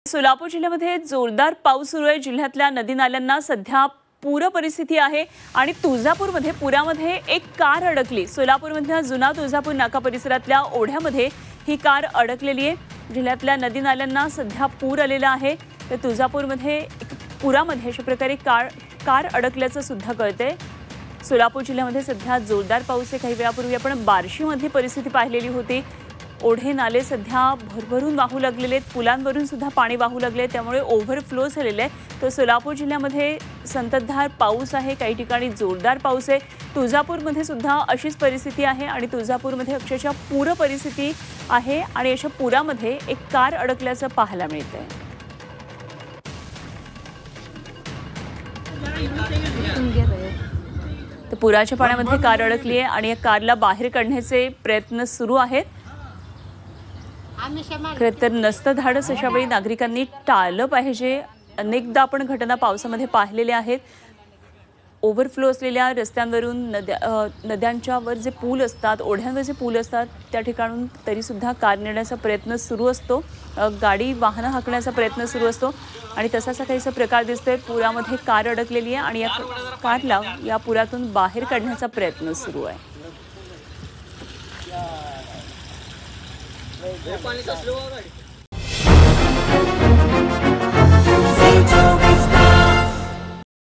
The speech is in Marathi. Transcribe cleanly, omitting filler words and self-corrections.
सोलापूर जिल्ह्यामध्ये जोरदार पाऊस सुरू आहे। जिल्ह्यातल्या नदी नाल्यांना सध्या पूर परिस्थिती आहे आणि तुळजापूरमध्ये पुरामध्ये एक कार अडकली। सोलापूरमधल्या जुना तुळजापूर नाका परिसरातल्या ओढ्यामध्ये ही कार अडकलेली आहे। जिल्ह्यातल्या नदी नाल्यांना सध्या पूर आलेला आहे। तर तुळजापूरमध्ये एक पुरामध्ये अशा प्रकारे कार अडकल्याचं सुद्धा कळतंय। सोलापूर जिल्ह्यामध्ये सध्या जोरदार पाऊस आहे। काही वेळापूर्वी आपण बार्शीमध्ये परिस्थिती पाहिलेली होती। ओढे नाले सध्या भरभरून वाहू लागलेले आहेत। पुलांवरून सुद्धा पाणी वाहू लागले, त्यामुळे ओव्हरफ्लो झालेले आहे। तर सोलापूर जिल्ह्यामध्ये संततधार पाऊस आहे, काही ठिकाणी जोरदार पाऊस आहे। तुळजापूरमध्ये सुद्धा अशीच परिस्थिती आहे आणि तुळजापूरमध्ये अक्षरशः पूर परिस्थिती आहे आणि अशा पुरामध्ये एक कार अडकल्याचं पाहायला मिळतंय। तर पुराच्या पाण्यामध्ये कार अडकली आहे आणि या कारला बाहेर काढण्याचे प्रयत्न सुरू आहेत। खरं तर नसतं धाडस अशा वेळी नागरिकांनी टाळलं पाहिजे। अनेकदा आपण घटना पावसामध्ये पाहिलेल्या आहेत। ओव्हरफ्लो असलेल्या रस्त्यांवरून नद्यांच्या वर जे पूल असतात, ओढ्यांवर जे पूल असतात, त्या ठिकाणून तरीसुद्धा कार नेण्याचा प्रयत्न सुरू असतो, गाडी वाहनं हाकण्याचा प्रयत्न सुरू असतो आणि तसाच काहीसा प्रकार दिसतोय। पुरामध्ये कार अडकलेली आहे आणि या कारला या पुरातून बाहेर काढण्याचा प्रयत्न सुरू आहे। पाणी कसलं